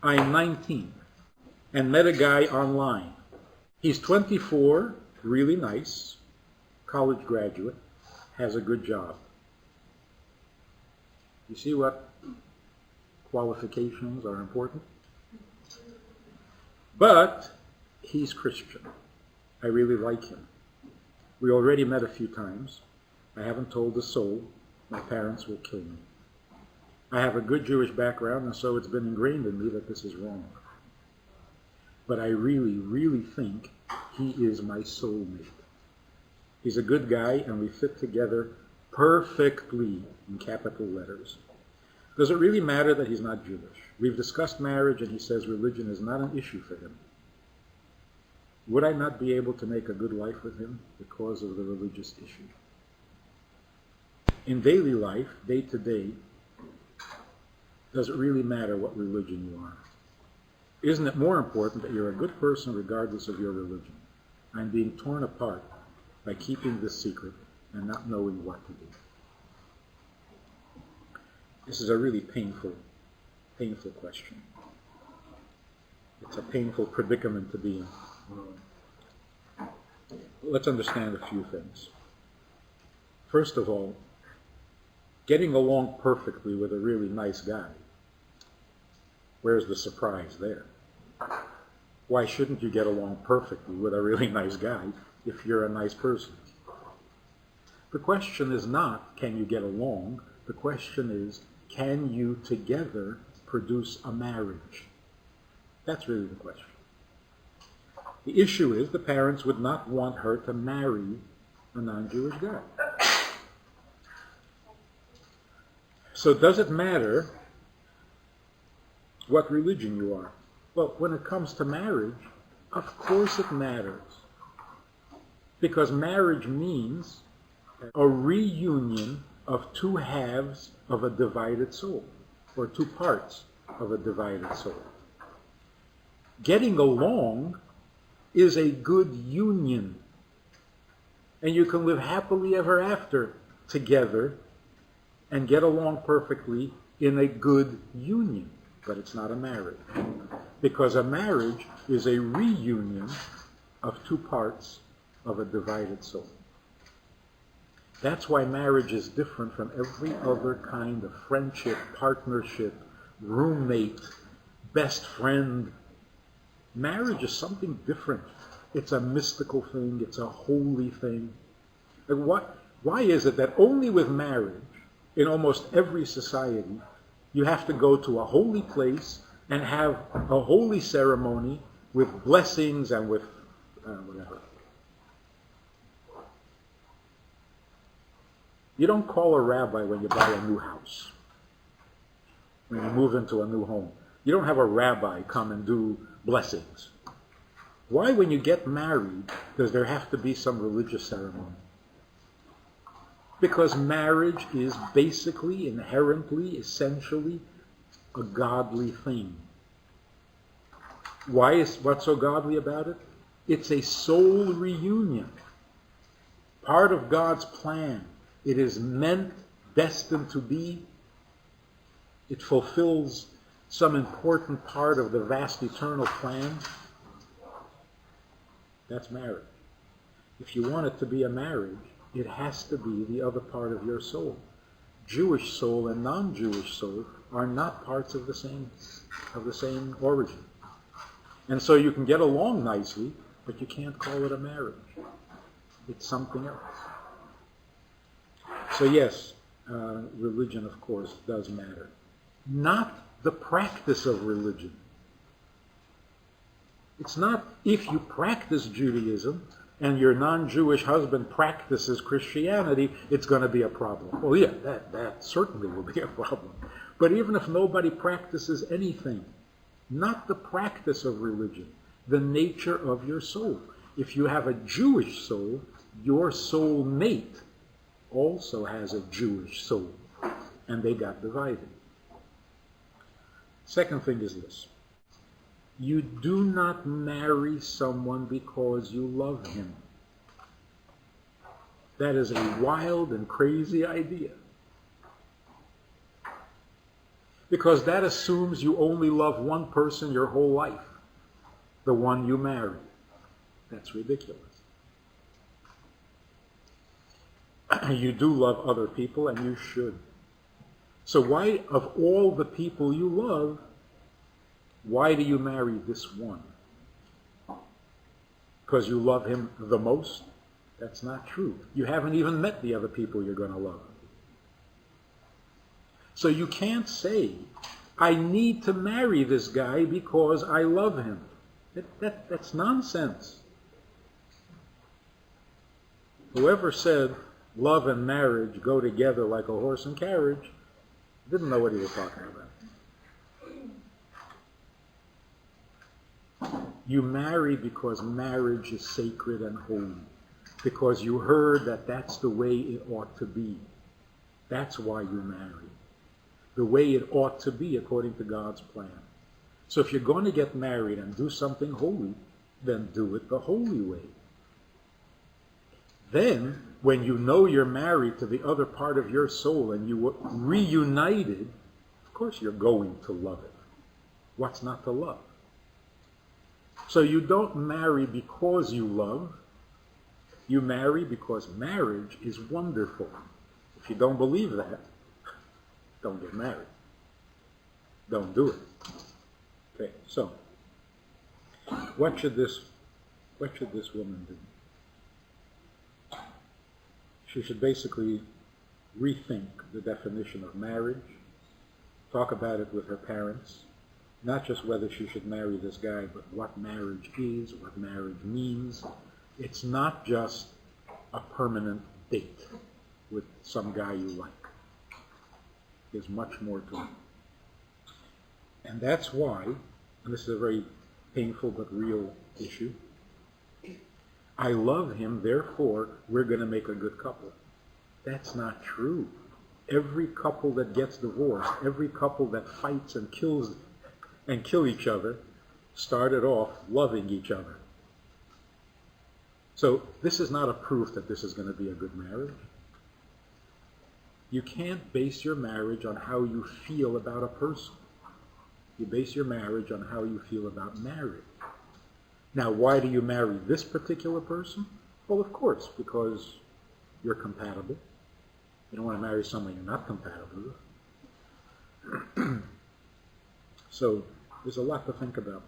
I'm 19 and met a guy online. He's 24, really nice, college graduate, has a good job. You see what qualifications are important? But he's Christian. I really like him. We already met a few times. I haven't told a soul. My parents will kill me. I have a good Jewish background, and so it's been ingrained in me that this is wrong. But I really, really think he is my soulmate. He's a good guy, and we fit together perfectly, in capital letters. Does it really matter that he's not Jewish? We've discussed marriage, and he says religion is not an issue for him. Would I not be able to make a good life with him because of the religious issue? In daily life, day to day, does it really matter what religion you are? Isn't it more important that you're a good person regardless of your religion? I'm being torn apart by keeping this secret and not knowing what to do. This is a really painful question. It's a painful predicament to be in. Let's understand a few things. First of all, getting along perfectly with a really nice guy, where's the surprise there? Why shouldn't you get along perfectly with a really nice guy if you're a nice person? The question is not, can you get along? The question is, can you together produce a marriage? That's really the question. The issue is the parents would not want her to marry a non-Jewish guy. So does it matter what religion you are? Well, when it comes to marriage, of course it matters. Because marriage means a reunion of two halves of a divided soul, or two parts of a divided soul. Getting along is a good union. And you can live happily ever after together and get along perfectly in a good union. But it's not a marriage. Because a marriage is a reunion of two parts of a divided soul. That's why marriage is different from every other kind of friendship, partnership, roommate, best friend. Marriage is something different. It's a mystical thing. It's a holy thing. Why is it that only with marriage, in almost every society, you have to go to a holy place and have a holy ceremony with blessings and with whatever? You don't call a rabbi when you buy a new house, when you move into a new home. You don't have a rabbi come and do blessings. Why, when you get married, does there have to be some religious ceremony? Because marriage is basically, inherently, essentially, a godly thing. What's so godly about it? It's a soul reunion. Part of God's plan. It is meant, destined to be. It fulfills some important part of the vast eternal plan. That's marriage. If you want it to be a marriage, it has to be the other part of your soul. Jewish soul and non-Jewish soul are not parts of the same origin. And so you can get along nicely, but you can't call it a marriage. It's something else. So yes, religion, of course, does matter. Not the practice of religion. It's not if you practice Judaism and your non-Jewish husband practices Christianity, it's going to be a problem. Well, yeah, that certainly will be a problem. But even if nobody practices anything, not the practice of religion, the nature of your soul. If you have a Jewish soul, your soul mate also has a Jewish soul, and they got divided. Second thing is this. You do not marry someone because you love him. That is a wild and crazy idea. Because that assumes you only love one person your whole life, the one you marry. That's ridiculous. You do love other people, and you should. So why, of all the people you love, why do you marry this one? Because you love him the most? That's not true. You haven't even met the other people you're going to love. So you can't say, I need to marry this guy because I love him. That's nonsense. Whoever said love and marriage go together like a horse and carriage didn't know what he was talking about. You marry because marriage is sacred and holy. Because you heard that that's the way it ought to be. That's why you marry. The way it ought to be according to God's plan. So if you're going to get married and do something holy, then do it the holy way. Then, when you know you're married to the other part of your soul and you were reunited, of course you're going to love it. What's not to love? So you don't marry because you love. You marry because marriage is wonderful. If you don't believe that, don't get married. Don't do it. Okay, so what should this woman do? She should basically rethink the definition of marriage, talk about it with her parents, not just whether she should marry this guy, but what marriage is, what marriage means. It's not just a permanent date with some guy you like. There's much more to it. And that's why, and this is a very painful but real issue, I love him, therefore we're going to make a good couple. That's not true. Every couple that gets divorced, every couple that fights and kill each other, started off loving each other. So this is not a proof that this is going to be a good marriage. You can't base your marriage on how you feel about a person. You base your marriage on how you feel about marriage. Now, why do you marry this particular person? Well, of course, because you're compatible. You don't want to marry someone you're not compatible with. So there's a lot to think about.